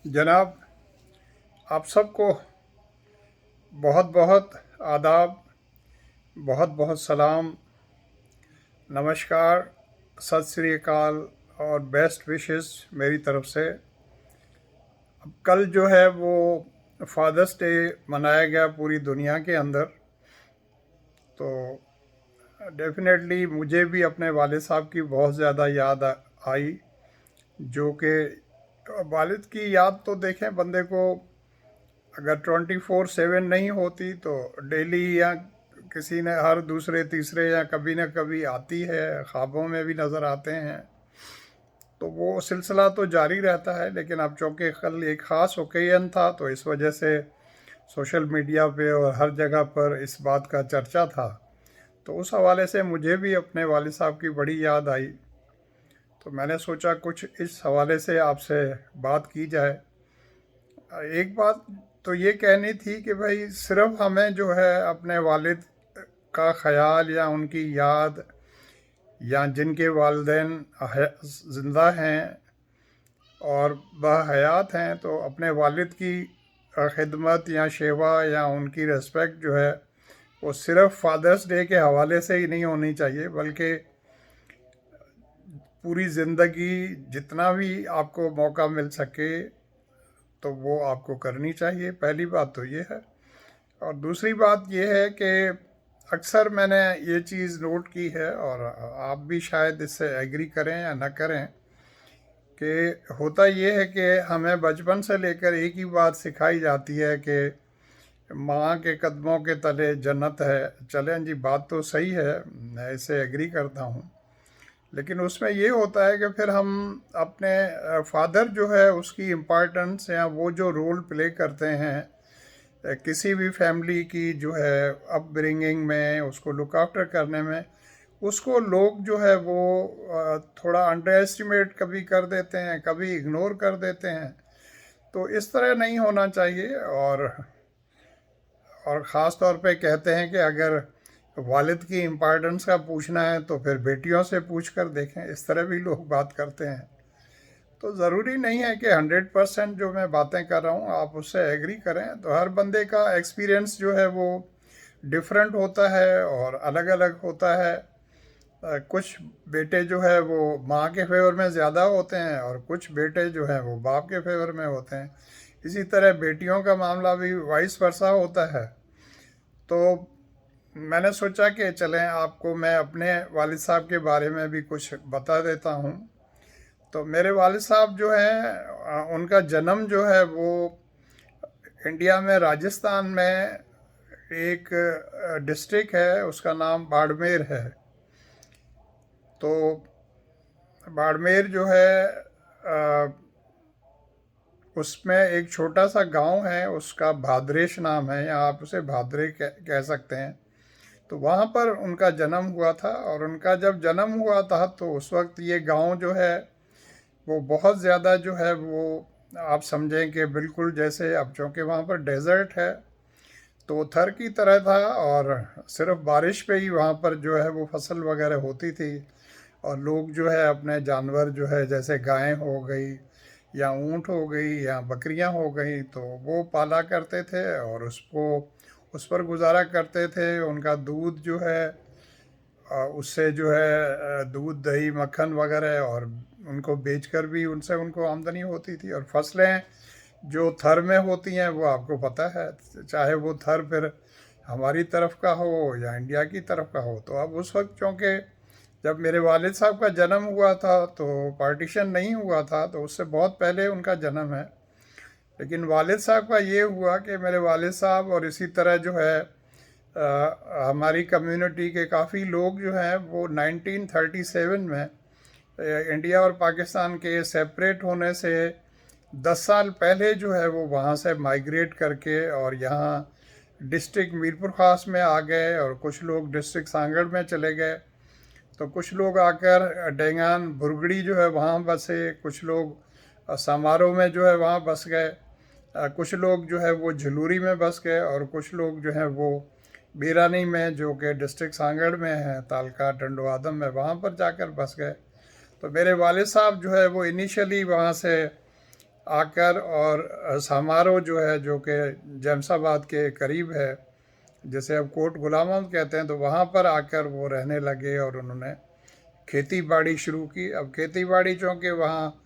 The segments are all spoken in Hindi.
जनाब, आप सबको बहुत बहुत आदाब, बहुत बहुत सलाम, नमस्कार, सत श्री अकाल और बेस्ट विशेस मेरी तरफ से। अब कल जो है वो फादर्स डे मनाया गया पूरी दुनिया के अंदर। तो डेफिनेटली मुझे भी अपने वालिद साहब की बहुत ज़्यादा याद आई, जो कि वालिद की याद तो देखें बंदे को अगर 24/7 नहीं होती तो डेली या किसी ने हर दूसरे तीसरे या कभी ना कभी आती है, ख्वाबों में भी नज़र आते हैं। तो वो सिलसिला तो जारी रहता है, लेकिन अब चूँकि कल एक ख़ास ओकेजन था तो इस वजह से सोशल मीडिया पे और हर जगह पर इस बात का चर्चा था। तो उस हवाले से मुझे भी अपने वालिद साहब की बड़ी याद आई। तो मैंने सोचा कुछ इस हवाले से आपसे बात की जाए। एक बात तो ये कहनी थी कि भाई सिर्फ हमें जो है अपने वालिद का ख़याल या उनकी याद या जिनके वालिदैन ज़िंदा हैं और बाहयात हैं, तो अपने वालिद की खिदमत या सेवा या उनकी रेस्पेक्ट जो है वो सिर्फ फादर्स डे के हवाले से ही नहीं होनी चाहिए, बल्कि पूरी ज़िंदगी जितना भी आपको मौका मिल सके तो वो आपको करनी चाहिए। पहली बात तो ये है। और दूसरी बात ये है कि अक्सर मैंने ये चीज़ नोट की है, और आप भी शायद इससे एग्री करें या ना करें, कि होता ये है कि हमें बचपन से लेकर एक ही बात सिखाई जाती है कि माँ के कदमों के तले जन्नत है। चलें जी, बात तो सही है, मैं इससे एग्री करता हूँ। लेकिन उसमें ये होता है कि फिर हम अपने फादर जो है उसकी इम्पोर्टेंस या वो जो रोल प्ले करते हैं किसी भी फैमिली की जो है अपब्रिंगिंग में, उसको लुक आफ्टर करने में, उसको लोग जो है वो थोड़ा अंडर एस्टिमेट कभी कर देते हैं, कभी इग्नोर कर देते हैं। तो इस तरह नहीं होना चाहिए। और ख़ास तौर पे कहते हैं कि अगर वालिद की इम्पोर्टेंस का पूछना है तो फिर बेटियों से पूछ कर देखें, इस तरह भी लोग बात करते हैं। तो ज़रूरी नहीं है कि 100% जो मैं बातें कर रहा हूँ आप उससे एग्री करें। तो हर बंदे का एक्सपीरियंस जो है वो डिफरेंट होता है और अलग अलग होता है। कुछ बेटे जो है वो माँ के फेवर में ज़्यादा होते हैं और कुछ बेटे जो हैं वो बाप के फेवर में होते हैं। इसी तरह बेटियों का मामला भी वाइस वर्सा होता है। तो मैंने सोचा कि चलें आपको मैं अपने वालिद साहब के बारे में भी कुछ बता देता हूँ। तो मेरे वालिद साहब जो हैं उनका जन्म जो है वो इंडिया में राजस्थान में एक डिस्ट्रिक्ट है, उसका नाम बाड़मेर है। तो बाड़मेर जो है उसमें एक छोटा सा गांव है, उसका भाद्रेश नाम है, या आप उसे भाद्रे कह सकते हैं। तो वहाँ पर उनका जन्म हुआ था, और उनका जब जन्म हुआ था तो उस वक्त ये गांव जो है वो बहुत ज़्यादा जो है वो आप समझें कि बिल्कुल जैसे, अब चूँकि वहाँ पर डेजर्ट है तो थर की तरह था, और सिर्फ बारिश पे ही वहाँ पर जो है वो फसल वगैरह होती थी। और लोग जो है अपने जानवर जो है जैसे गायें हो गई या ऊँट हो गई या बकरियां हो गई तो वो पाला करते थे और उस पर गुजारा करते थे। उनका दूध जो है उससे जो है दूध दही मक्खन वगैरह, और उनको बेचकर भी उनसे उनको आमदनी होती थी। और फसलें जो थर में होती हैं वो आपको पता है, चाहे वो थर फिर हमारी तरफ का हो या इंडिया की तरफ का हो। तो अब उस वक्त चूँकि जब मेरे वालिद साहब का जन्म हुआ था तो पार्टीशन नहीं हुआ था, तो उससे बहुत पहले उनका जन्म है। लेकिन वालिद साहब का ये हुआ कि मेरे वालिद साहब और इसी तरह जो है हमारी कम्युनिटी के काफ़ी लोग जो हैं वो 1937 में इंडिया और पाकिस्तान के सेपरेट होने से 10 साल पहले जो है वो वहाँ से माइग्रेट करके और यहाँ डिस्ट्रिक्ट मीरपुर ख़ास में आ गए, और कुछ लोग डिस्ट्रिक्ट सांगड़ में चले गए। तो कुछ लोग आकर डेंगान भुरगड़ी जो है वहाँ बसे, कुछ लोग समारोह में जो है वहाँ बस गए, कुछ लोग जो है वो झलूरी में बस गए, और कुछ लोग जो है वो बीरानी में जो कि डिस्ट्रिक्ट सांगड़ में है, तालका टंडो आदम में, वहाँ पर जाकर बस गए। तो मेरे वालिद साहब जो है वो इनिशियली वहाँ से आकर और समारोह जो है, जो कि जैमसाबाद के करीब है, जैसे अब कोट गुलाम मोहम्मद कहते हैं, तो वहाँ पर आकर वो रहने लगे और उन्होंने खेती बाड़ी शुरू की। अब खेती बाड़ी चूँकि वहाँ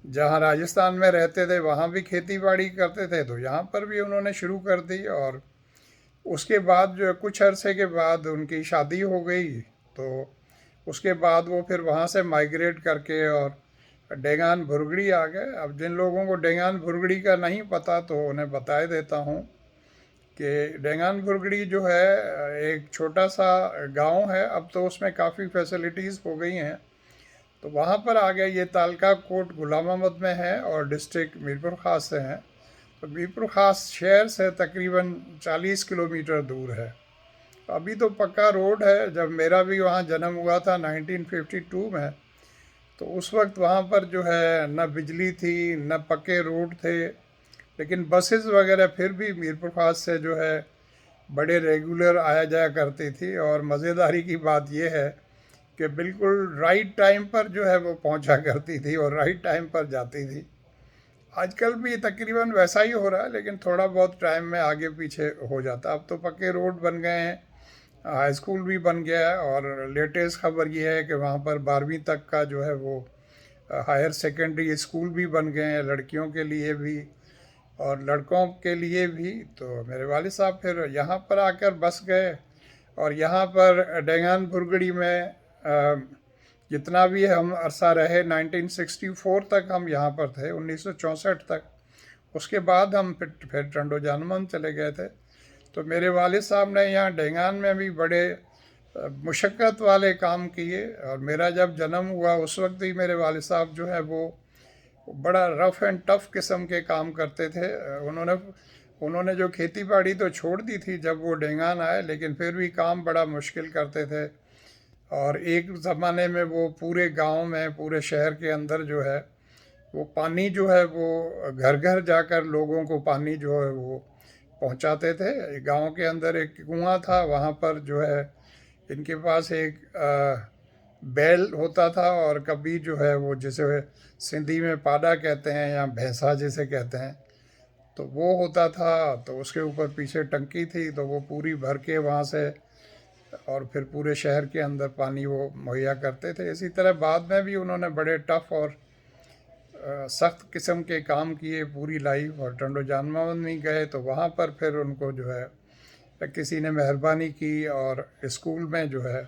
जहाँ राजस्थान में रहते थे वहाँ भी खेती बाड़ी करते थे, तो यहाँ पर भी उन्होंने शुरू कर दी। और उसके बाद जो कुछ अरसे के बाद उनकी शादी हो गई, तो उसके बाद वो फिर वहाँ से माइग्रेट करके और डेंगान भुरगड़ी आ गए। अब जिन लोगों को डेंगान भुरगड़ी का नहीं पता तो उन्हें बता देता हूँ कि डेंगान भुरगड़ी जो है एक छोटा सा गांव है। अब तो उसमें काफ़ी फैसिलिटीज़ हो गई हैं, तो वहाँ पर आ गया। ये तालका कोट गुलाम मोहम्मद में है और डिस्ट्रिक्ट मीरपुर ख़ास से हैं। तो मीरपुर ख़ास शहर से तकरीबन 40 किलोमीटर दूर है। अभी तो पक्का रोड है। जब मेरा भी वहाँ जन्म हुआ था 1952 में, तो उस वक्त वहाँ पर जो है न बिजली थी न पक्के रोड थे, लेकिन बसेस वगैरह फिर भी मीरपुर ख़ास से जो है बड़े रेगुलर आया जाया करती थी। और मज़ेदारी की बात यह है कि बिल्कुल राइट टाइम पर जो है वो पहुंचा करती थी और राइट टाइम पर जाती थी। आजकल भी तकरीबन वैसा ही हो रहा है, लेकिन थोड़ा बहुत टाइम में आगे पीछे हो जाता। अब तो पक्के रोड बन गए हैं, हाई स्कूल भी बन गया है, और लेटेस्ट खबर ये है कि वहाँ पर 12वीं तक का जो है वो हायर सेकेंडरी स्कूल भी बन गए हैं, लड़कियों के लिए भी और लड़कों के लिए भी। तो मेरे वालिद साहब फिर यहाँ पर आकर बस गए, और यहाँ पर डेंगान भुरगड़ी में जितना भी हम अरसा रहे, 1964 तक हम यहाँ पर थे, 1964 तक। उसके बाद हम फिर टंडो जानमन चले गए थे। तो मेरे वालिद साहब ने यहाँ डेंगान में भी बड़े मुशक्क़त वाले काम किए। और मेरा जब जन्म हुआ उस वक्त ही मेरे वालिद साहब जो है वो बड़ा रफ़ एंड टफ़ किस्म के काम करते थे। उन्होंने जो खेती बाड़ी तो छोड़ दी थी जब वो डेंगान आए, लेकिन फिर भी काम बड़ा मुश्किल करते थे। और एक ज़माने में वो पूरे गांव में, पूरे शहर के अंदर जो है वो पानी जो है वो घर घर जाकर लोगों को पानी जो है वो पहुंचाते थे। गांव के अंदर एक कुआं था, वहाँ पर जो है इनके पास एक बैल होता था, और कभी जो है वो जिसे सिंधी में पाडा कहते हैं या भैंसा जिसे कहते हैं, तो वो होता था। तो उसके ऊपर पीछे टंकी थी, तो वो पूरी भर के वहाँ से और फिर पूरे शहर के अंदर पानी वो मुहैया करते थे। इसी तरह बाद में भी उन्होंने बड़े टफ़ और सख्त किस्म के काम किए पूरी लाइफ। और टंडो जानमन में गए तो वहाँ पर फिर उनको जो है किसी ने मेहरबानी की, और स्कूल में जो है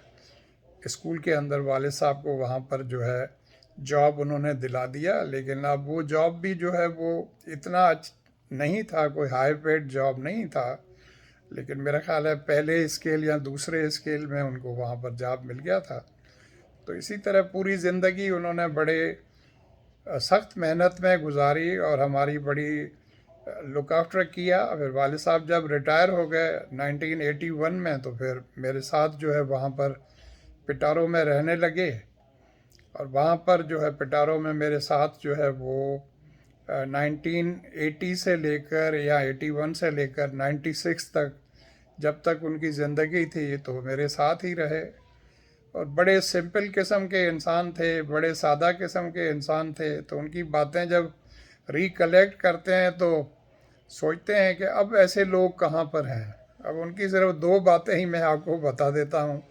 स्कूल के अंदर वालिद साहब को वहाँ पर जो है जॉब उन्होंने दिला दिया। लेकिन अब वो जॉब भी जो है वो इतना नहीं था, कोई हाई पेड जॉब नहीं था, लेकिन मेरा ख़्याल है पहले स्केल या दूसरे स्केल में उनको वहाँ पर जॉब मिल गया था। तो इसी तरह पूरी ज़िंदगी उन्होंने बड़े सख्त मेहनत में गुजारी और हमारी बड़ी लुक आफ्टर किया। फिर वालिद साहब जब रिटायर हो गए 1981 में, तो फिर मेरे साथ जो है वहाँ पर पिटारो में रहने लगे। और वहाँ पर जो है पिटारो में मेरे साथ जो है वो 1980 से लेकर या 81 से लेकर 96 तक, जब तक उनकी ज़िंदगी थी, तो मेरे साथ ही रहे। और बड़े सिंपल किस्म के इंसान थे, बड़े सादा किस्म के इंसान थे। तो उनकी बातें जब रिकलेक्ट करते हैं तो सोचते हैं कि अब ऐसे लोग कहाँ पर हैं। अब उनकी सिर्फ दो बातें ही मैं आपको बता देता हूँ,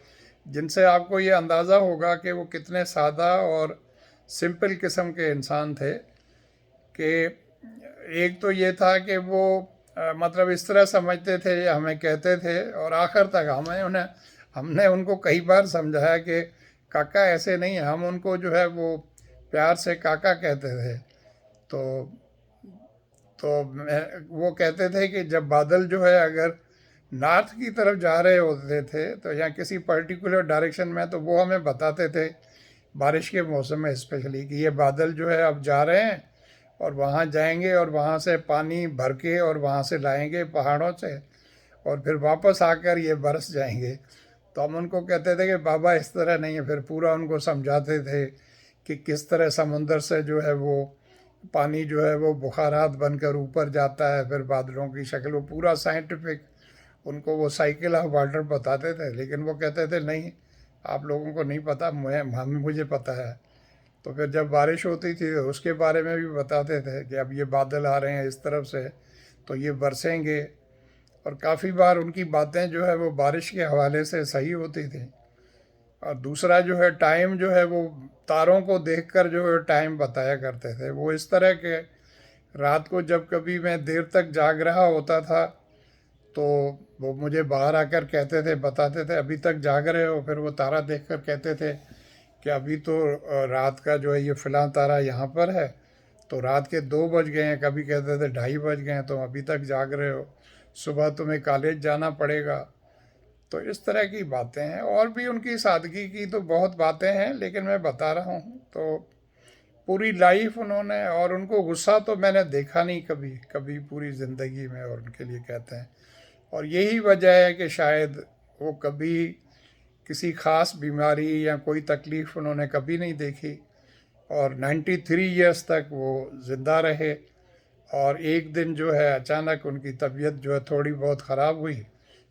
जिनसे आपको ये अंदाज़ा होगा कि वो कितने सादा और सिंपल किस्म के इंसान थे। कि एक तो ये था कि वो मतलब इस तरह समझते थे, हमें कहते थे, और आखिर तक हमने उनको कई बार समझाया कि काका ऐसे नहीं है। हम उनको जो है वो प्यार से काका कहते थे। तो वो कहते थे कि जब बादल जो है अगर नॉर्थ की तरफ जा रहे होते थे तो या किसी पर्टिकुलर डायरेक्शन में, तो वो हमें बताते थे बारिश के मौसम में स्पेशली कि ये बादल जो है अब जा रहे हैं और वहाँ जाएंगे और वहाँ से पानी भर के और वहाँ से लाएंगे पहाड़ों से, और फिर वापस आकर ये बरस जाएंगे। तो हम उनको कहते थे कि बाबा इस तरह नहीं है। फिर पूरा उनको समझाते थे कि किस तरह समुंदर से जो है वो पानी जो है वो बुखारात बनकर ऊपर जाता है, फिर बादलों की शक्ल, वो पूरा साइंटिफिक उनको वो साइकिल ऑफ वाटर बताते थे। लेकिन वो कहते थे नहीं, आप लोगों को नहीं पता, मुझे पता है। तो फिर जब बारिश होती थी तो उसके बारे में भी बताते थे कि अब ये बादल आ रहे हैं इस तरफ से, तो ये बरसेंगे। और काफ़ी बार उनकी बातें जो है वो बारिश के हवाले से सही होती थी। और दूसरा जो है टाइम जो है वो तारों को देखकर जो है टाइम बताया करते थे। वो इस तरह के रात को जब कभी मैं देर तक जाग रहा होता था तो वो मुझे बाहर आकर कहते थे, बताते थे अभी तक जाग रहे हो। फिर वो तारा देखकर कहते थे कि अभी तो रात का जो है ये फ़लाँ तारा यहाँ पर है, तो रात के 2 बज गए हैं। कभी कहते थे 2:30 बज गए हैं, तुम अभी तक जाग रहे हो, सुबह तुम्हें कॉलेज जाना पड़ेगा। तो इस तरह की बातें हैं। और भी उनकी सादगी की तो बहुत बातें हैं, लेकिन मैं बता रहा हूँ तो पूरी लाइफ उन्होंने, और उनको गुस्सा तो मैंने देखा नहीं कभी कभी पूरी ज़िंदगी में, और उनके लिए कहते हैं। और यही वजह है कि शायद वो कभी किसी ख़ास बीमारी या कोई तकलीफ़ उन्होंने कभी नहीं देखी, और 93 ईयर्स तक वो ज़िंदा रहे। और एक दिन जो है अचानक उनकी तबीयत जो है थोड़ी बहुत ख़राब हुई।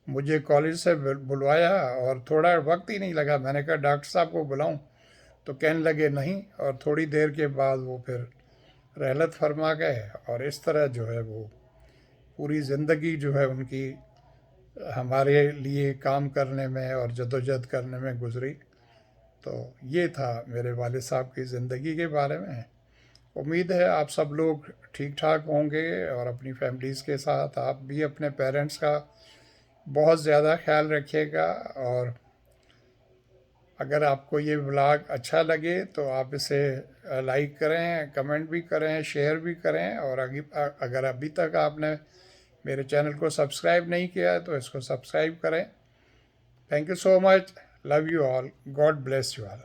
मुझे कॉलेज से बुलवाया और थोड़ा वक्त ही नहीं लगा, मैंने कहा डॉक्टर साहब को बुलाऊं, तो कहने लगे नहीं। और थोड़ी देर के बाद वो फिर रहलत फरमा गए। और इस तरह जो है वो पूरी ज़िंदगी जो है उनकी हमारे लिए काम करने में और जदोजहद करने में गुजरी। तो ये था मेरे वालिद साहब की ज़िंदगी के बारे में। उम्मीद है आप सब लोग ठीक ठाक होंगे और अपनी फैमिलीज़ के साथ आप भी अपने पेरेंट्स का बहुत ज़्यादा ख्याल रखिएगा। और अगर आपको ये व्लॉग अच्छा लगे तो आप इसे लाइक करें, कमेंट भी करें, शेयर भी करें। और अगर अभी तक आपने मेरे चैनल को सब्सक्राइब नहीं किया है तो इसको सब्सक्राइब करें। Thank you so much, love you all, God bless you all.